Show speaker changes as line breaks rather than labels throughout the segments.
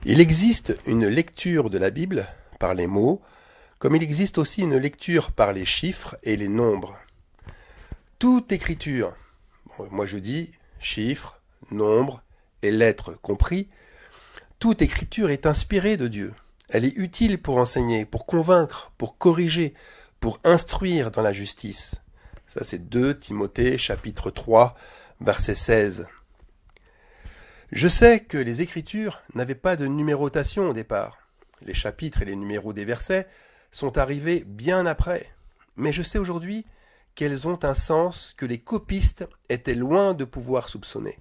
Il existe une lecture de la Bible par les mots, comme il existe aussi une lecture par les chiffres et les nombres. Toute écriture, moi je dis chiffres, nombres et lettres compris, toute écriture est inspirée de Dieu. Elle est utile pour enseigner, pour convaincre, pour corriger, pour instruire dans la justice. Ça c'est 2 Timothée chapitre 3 verset 16. Je sais que les Écritures n'avaient pas de numérotation au départ. Les chapitres et les numéros des versets sont arrivés bien après. Mais je sais aujourd'hui qu'elles ont un sens que les copistes étaient loin de pouvoir soupçonner.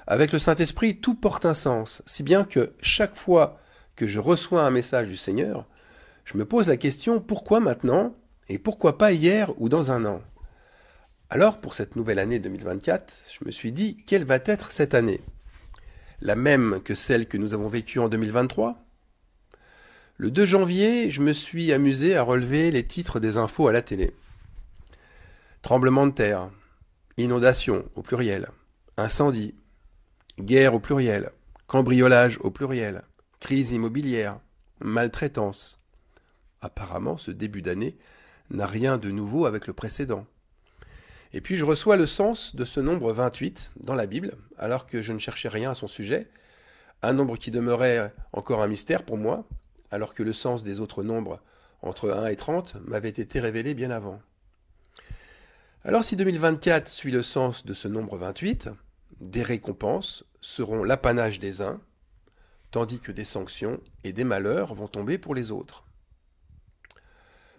Avec le Saint-Esprit, tout porte un sens, si bien que chaque fois que je reçois un message du Seigneur, je me pose la question pourquoi maintenant et pourquoi pas hier ou dans un an. Alors, pour cette nouvelle année 2024, je me suis dit, quelle va être cette année? La même que celle que nous avons vécue en 2023? Le 2 janvier, je me suis amusé à relever les titres des infos à la télé. Tremblement de terre, inondation au pluriel, incendie, guerre au pluriel, cambriolage au pluriel, crise immobilière, maltraitance. Apparemment, ce début d'année n'a rien de nouveau avec le précédent. Et puis je reçois le sens de ce nombre 28 dans la Bible, alors que je ne cherchais rien à son sujet, un nombre qui demeurait encore un mystère pour moi, alors que le sens des autres nombres entre 1 et 30 m'avait été révélé bien avant. Alors si 2024 suit le sens de ce nombre 28, des récompenses seront l'apanage des uns, tandis que des sanctions et des malheurs vont tomber pour les autres.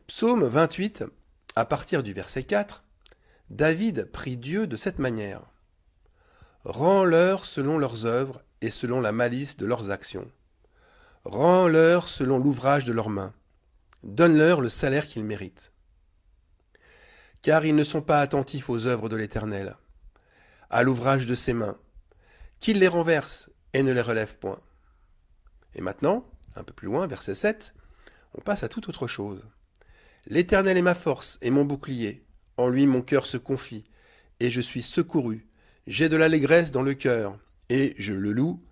Psaume 28, à partir du verset 4, David prie Dieu de cette manière. Rends-leur selon leurs œuvres et selon la malice de leurs actions. Rends-leur selon l'ouvrage de leurs mains. Donne-leur le salaire qu'ils méritent. Car ils ne sont pas attentifs aux œuvres de l'Éternel, à l'ouvrage de ses mains, qu'il les renverse et ne les relève point. Et maintenant, un peu plus loin, verset 7, on passe à toute autre chose. L'Éternel est ma force et mon bouclier. En lui mon cœur se confie, et je suis secouru. J'ai de l'allégresse dans le cœur, et je le loue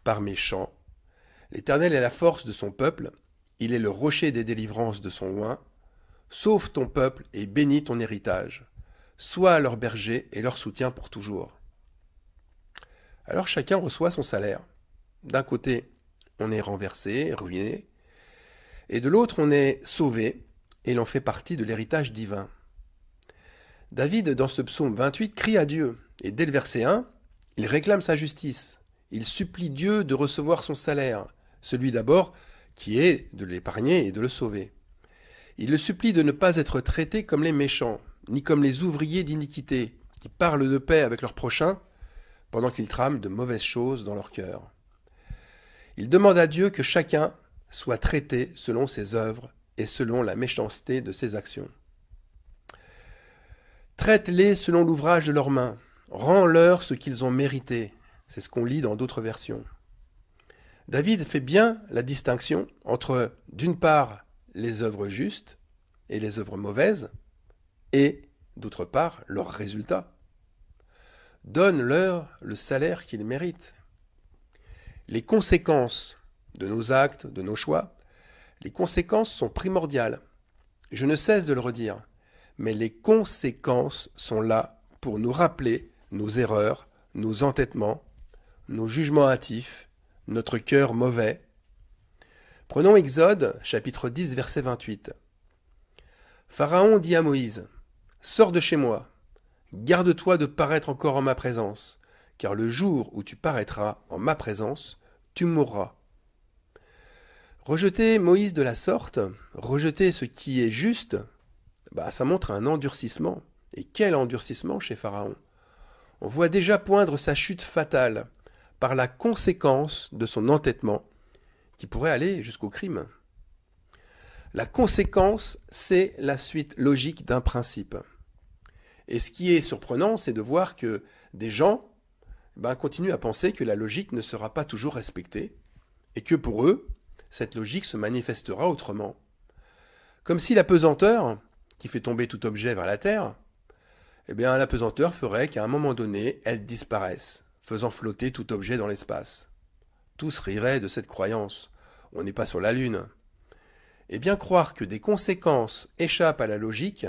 par mes chants. L'Éternel est la force de son peuple, il est le rocher des délivrances de son oint. Sauve ton peuple et bénis ton héritage. Sois leur berger et leur soutien pour toujours. Alors chacun reçoit son salaire. D'un côté, on est renversé, ruiné, et de l'autre, on est sauvé, et l'on fait partie de l'héritage divin. David, dans ce psaume 28, crie à Dieu, et dès le verset 1, il réclame sa justice. Il supplie Dieu de recevoir son salaire, celui d'abord qui est de l'épargner et de le sauver. Il le supplie de ne pas être traité comme les méchants, ni comme les ouvriers d'iniquité, qui parlent de paix avec leurs prochains, pendant qu'ils trament de mauvaises choses dans leur cœur. Il demande à Dieu que chacun soit traité selon ses œuvres et selon la méchanceté de ses actions. Traite-les selon l'ouvrage de leurs mains. Rends-leur ce qu'ils ont mérité. C'est ce qu'on lit dans d'autres versions. David fait bien la distinction entre, d'une part, les œuvres justes et les œuvres mauvaises, et, d'autre part, leurs résultats. Donne-leur le salaire qu'ils méritent. Les conséquences de nos actes, de nos choix, les conséquences sont primordiales. Je ne cesse de le redire. Mais les conséquences sont là pour nous rappeler nos erreurs, nos entêtements, nos jugements hâtifs, notre cœur mauvais. Prenons Exode, chapitre 10, verset 28. Pharaon dit à Moïse, « Sors de chez moi, garde-toi de paraître encore en ma présence, car le jour où tu paraîtras en ma présence, tu mourras. » Rejeter Moïse de la sorte, rejeter ce qui est juste, ça montre un endurcissement. Et quel endurcissement chez Pharaon! On voit déjà poindre sa chute fatale par la conséquence de son entêtement qui pourrait aller jusqu'au crime. La conséquence, c'est la suite logique d'un principe. Et ce qui est surprenant, c'est de voir que des gens continuent à penser que la logique ne sera pas toujours respectée et que pour eux, cette logique se manifestera autrement. Comme si la pesanteur qui fait tomber tout objet vers la Terre, la pesanteur ferait qu'à un moment donné, elle disparaisse, faisant flotter tout objet dans l'espace. Tous riraient de cette croyance. On n'est pas sur la Lune. Eh bien, croire que des conséquences échappent à la logique,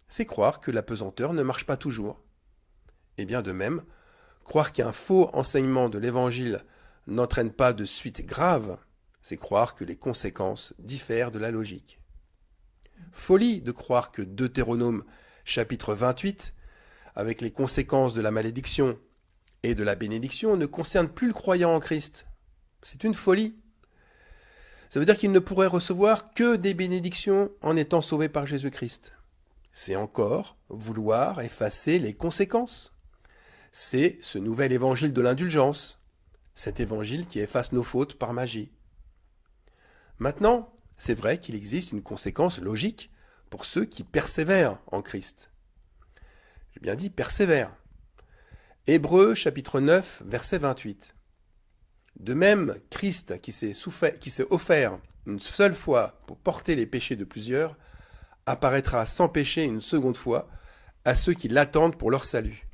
c'est croire que la pesanteur ne marche pas toujours. Et bien de même, croire qu'un faux enseignement de l'Évangile n'entraîne pas de suites graves, c'est croire que les conséquences diffèrent de la logique. Folie de croire que Deutéronome chapitre 28, avec les conséquences de la malédiction et de la bénédiction, ne concerne plus le croyant en Christ. C'est une folie. Ça veut dire qu'il ne pourrait recevoir que des bénédictions en étant sauvé par Jésus-Christ. C'est encore vouloir effacer les conséquences. C'est ce nouvel évangile de l'indulgence, cet évangile qui efface nos fautes par magie. Maintenant, c'est vrai qu'il existe une conséquence logique pour ceux qui persévèrent en Christ. J'ai bien dit persévèrent. Hébreux chapitre 9, verset 28. De même, Christ qui s'est offert une seule fois pour porter les péchés de plusieurs, apparaîtra sans péché une seconde fois à ceux qui l'attendent pour leur salut.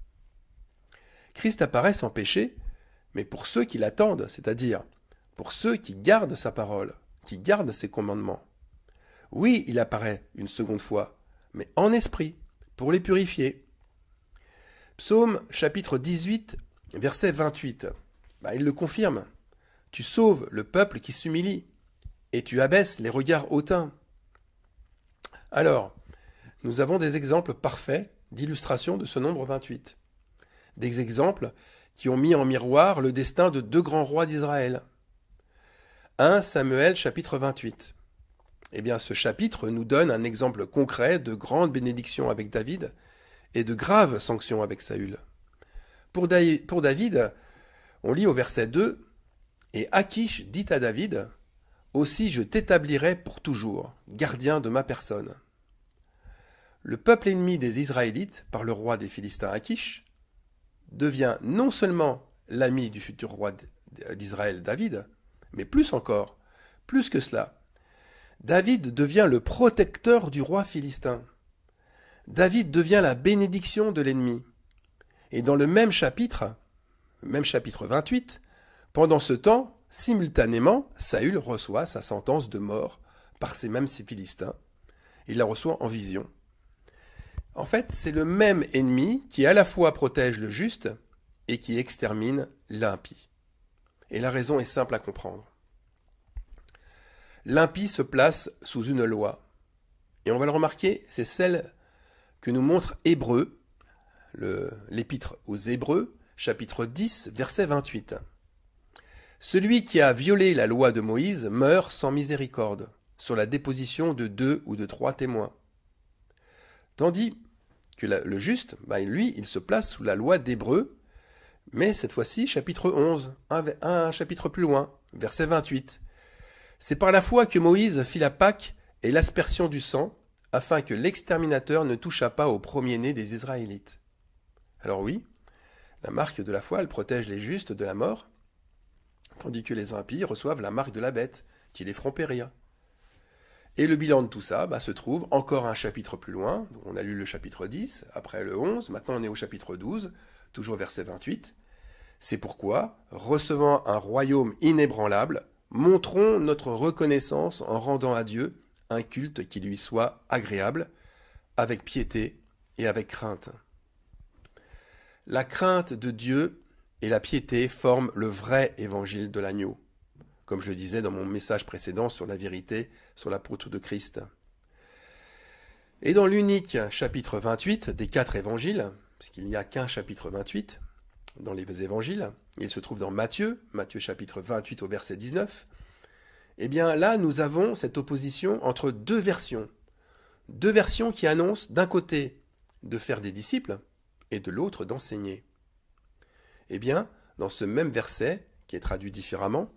Christ apparaît sans péché, mais pour ceux qui l'attendent, c'est-à-dire pour ceux qui gardent sa parole, qui gardent ses commandements. Oui, il apparaît une seconde fois, mais en esprit, pour les purifier. Psaume chapitre 18, verset 28. Il le confirme. Tu sauves le peuple qui s'humilie, et tu abaisses les regards hautains. Alors, nous avons des exemples parfaits d'illustration de ce nombre 28. Des exemples qui ont mis en miroir le destin de deux grands rois d'Israël. 1 Samuel chapitre 28. Eh bien, ce chapitre nous donne un exemple concret de grande bénédiction avec David et de graves sanctions avec Saül. Pour David, on lit au verset 2, « Et Akish dit à David, « Aussi je t'établirai pour toujours, gardien de ma personne. » Le peuple ennemi des Israélites, par le roi des Philistins Akish, devient non seulement l'ami du futur roi d'Israël David, mais plus encore, plus que cela. David devient le protecteur du roi philistin. David devient la bénédiction de l'ennemi. Et dans le même chapitre 28, pendant ce temps, simultanément, Saül reçoit sa sentence de mort par ces mêmes Philistins. Il la reçoit en vision. En fait, c'est le même ennemi qui à la fois protège le juste et qui extermine l'impie. Et la raison est simple à comprendre. L'impie se place sous une loi. Et on va le remarquer, c'est celle que nous montre Hébreux, l'épître aux Hébreux, chapitre 10, verset 28. Celui qui a violé la loi de Moïse meurt sans miséricorde, sur la déposition de 2 ou de 3 témoins. Tandis que le juste, lui, il se place sous la loi d'Hébreux, mais cette fois-ci, chapitre 11, un chapitre plus loin, verset 28. C'est par la foi que Moïse fit la Pâque et l'aspersion du sang, afin que l'exterminateur ne touchât pas au premier-né des Israélites. Alors oui, la marque de la foi, elle protège les justes de la mort, tandis que les impies reçoivent la marque de la bête, qui les feront périr. Et le bilan de tout ça se trouve encore un chapitre plus loin. On a lu le chapitre 10, après le 11, maintenant on est au chapitre 12, toujours verset 28. C'est pourquoi, recevant un royaume inébranlable, montrons notre reconnaissance en rendant à Dieu un culte qui lui soit agréable, avec piété et avec crainte. La crainte de Dieu et la piété forment le vrai évangile de l'agneau, comme je le disais dans mon message précédent sur la vérité, sur l'apôtre de Christ. Et dans l'unique chapitre 28 des 4 évangiles, puisqu'il n'y a qu'un chapitre 28 dans les évangiles, il se trouve dans Matthieu chapitre 28 au verset 19, eh bien là nous avons cette opposition entre deux versions qui annoncent d'un côté de faire des disciples et de l'autre d'enseigner. Eh bien, dans ce même verset, qui est traduit différemment,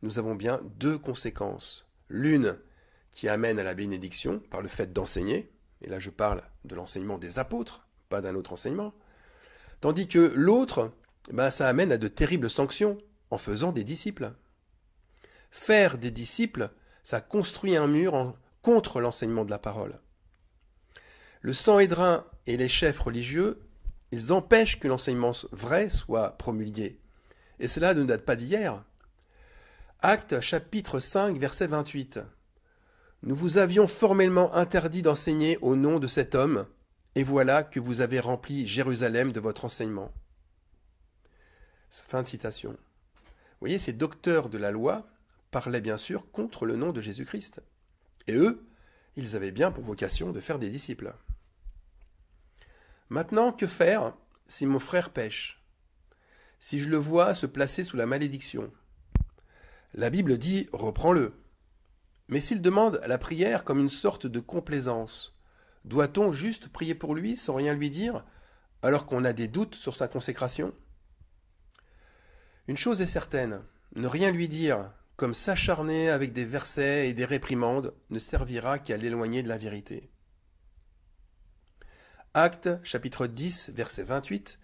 nous avons bien deux conséquences. L'une qui amène à la bénédiction par le fait d'enseigner, et là je parle de l'enseignement des apôtres, pas d'un autre enseignement, tandis que l'autre, ça amène à de terribles sanctions en faisant des disciples. Faire des disciples, ça construit un mur contre l'enseignement de la parole. Le Sanhédrin et les chefs religieux, ils empêchent que l'enseignement vrai soit promulgué. Et cela ne date pas d'hier. Actes chapitre 5, verset 28. Nous vous avions formellement interdit d'enseigner au nom de cet homme, et voilà que vous avez rempli Jérusalem de votre enseignement. Fin de citation. Vous voyez, ces docteurs de la loi parlaient bien sûr contre le nom de Jésus-Christ. Et eux, ils avaient bien pour vocation de faire des disciples. Maintenant, que faire si mon frère pêche? Si je le vois se placer sous la malédiction? La Bible dit « reprends-le ». Mais s'il demande la prière comme une sorte de complaisance, doit-on juste prier pour lui sans rien lui dire, alors qu'on a des doutes sur sa consécration? Une chose est certaine, ne rien lui dire, comme s'acharner avec des versets et des réprimandes, ne servira qu'à l'éloigner de la vérité. Actes, chapitre 10, verset 28,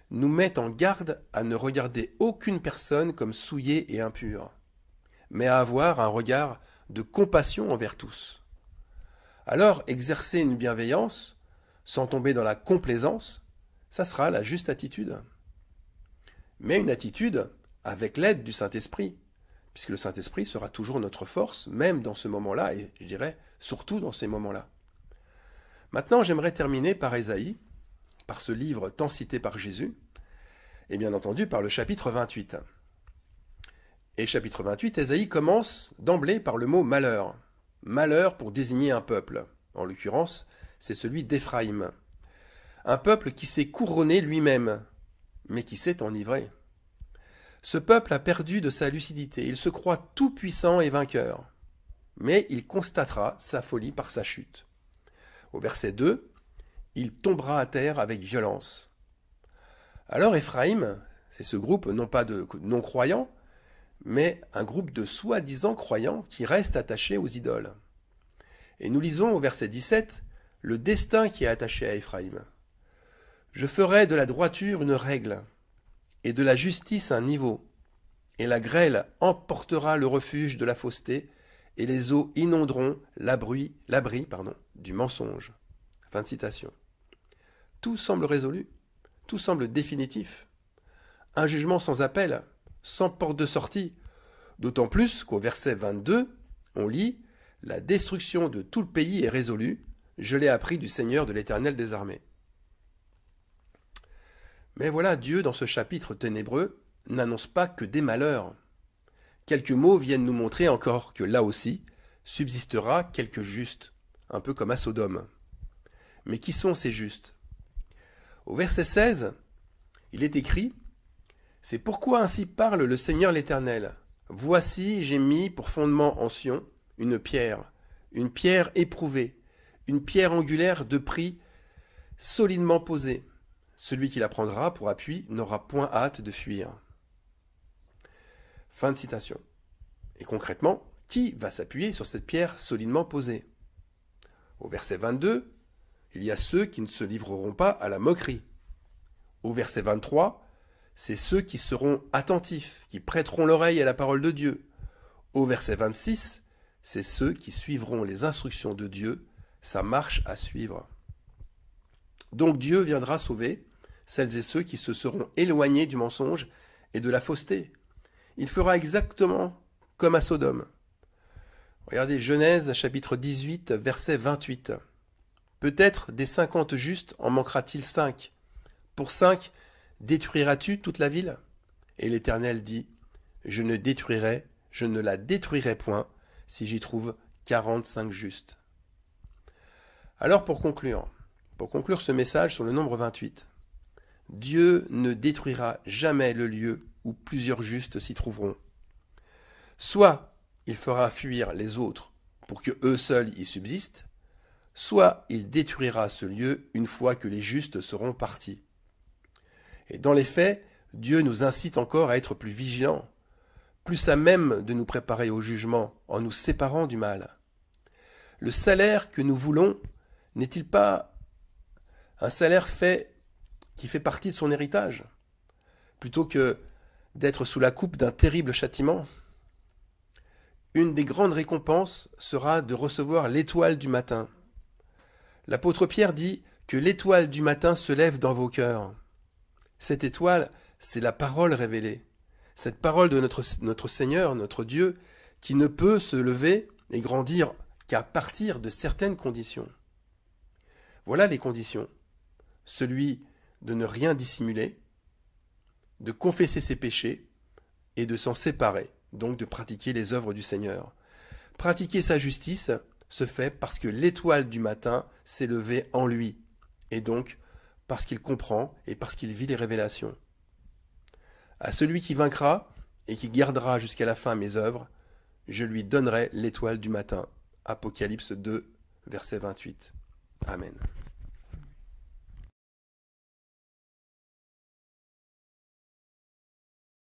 nous met en garde à ne regarder aucune personne comme souillée et impure, mais à avoir un regard de compassion envers tous. Alors, exercer une bienveillance, sans tomber dans la complaisance, ça sera la juste attitude. Mais une attitude avec l'aide du Saint-Esprit, puisque le Saint-Esprit sera toujours notre force, même dans ce moment-là, et je dirais surtout dans ces moments-là. Maintenant, j'aimerais terminer par Ésaïe, par ce livre tant cité par Jésus, et bien entendu par le chapitre 28. Et chapitre 28, Ésaïe commence d'emblée par le mot malheur. Malheur pour désigner un peuple. En l'occurrence, c'est celui d'Éphraïm. Un peuple qui s'est couronné lui-même, mais qui s'est enivré. Ce peuple a perdu de sa lucidité. Il se croit tout puissant et vainqueur. Mais il constatera sa folie par sa chute. Au verset 2, il tombera à terre avec violence. Alors Éphraïm, c'est ce groupe non pas de non-croyants, mais un groupe de soi-disant croyants qui restent attachés aux idoles. Et nous lisons au verset 17 le destin qui est attaché à Éphraïm. « Je ferai de la droiture une règle, et de la justice un niveau, et la grêle emportera le refuge de la fausseté, et les eaux inonderont l'abri du mensonge. » Fin de citation. Tout semble résolu, tout semble définitif. Un jugement sans appel, sans porte de sortie, d'autant plus qu'au verset 22, on lit « La destruction de tout le pays est résolue, je l'ai appris du Seigneur de l'Éternel des armées. » Mais voilà, Dieu, dans ce chapitre ténébreux, n'annonce pas que des malheurs. Quelques mots viennent nous montrer encore que là aussi, subsistera quelques justes, un peu comme à Sodome. Mais qui sont ces justes? Au verset 16, il est écrit « C'est pourquoi ainsi parle le Seigneur l'Éternel. Voici, j'ai mis pour fondement en Sion une pierre éprouvée, une pierre angulaire de prix solidement posée. Celui qui la prendra pour appui n'aura point hâte de fuir. » Fin de citation. Et concrètement, qui va s'appuyer sur cette pierre solidement posée? Au verset 22, il y a ceux qui ne se livreront pas à la moquerie. Au verset 23, c'est ceux qui seront attentifs, qui prêteront l'oreille à la parole de Dieu. Au verset 26, c'est ceux qui suivront les instructions de Dieu, sa marche à suivre. Donc Dieu viendra sauver celles et ceux qui se seront éloignés du mensonge et de la fausseté. Il fera exactement comme à Sodome. Regardez Genèse chapitre 18, verset 28. Peut-être des 50 justes en manquera-t-il 5. Pour 5, détruiras-tu toute la ville? Et l'Éternel dit, je ne la détruirai point, si j'y trouve 45 justes. Alors pour conclure ce message sur le nombre 28, Dieu ne détruira jamais le lieu où plusieurs justes s'y trouveront. Soit il fera fuir les autres pour que eux seuls y subsistent, soit il détruira ce lieu une fois que les justes seront partis. Et dans les faits, Dieu nous incite encore à être plus vigilants, plus à même de nous préparer au jugement en nous séparant du mal. Le salaire que nous voulons n'est-il pas un salaire qui fait partie de son héritage, plutôt que d'être sous la coupe d'un terrible châtiment? Une des grandes récompenses sera de recevoir l'étoile du matin. L'apôtre Pierre dit que l'étoile du matin se lève dans vos cœurs. Cette étoile, c'est la parole révélée. Cette parole de notre Seigneur, notre Dieu, qui ne peut se lever et grandir qu'à partir de certaines conditions. Voilà les conditions. Celui de ne rien dissimuler, de confesser ses péchés et de s'en séparer, donc de pratiquer les œuvres du Seigneur. Pratiquer sa justice se fait parce que l'étoile du matin s'est levée en lui, et donc parce qu'il comprend et parce qu'il vit les révélations. À celui qui vaincra et qui gardera jusqu'à la fin mes œuvres, je lui donnerai l'étoile du matin. Apocalypse 2, verset 28. Amen.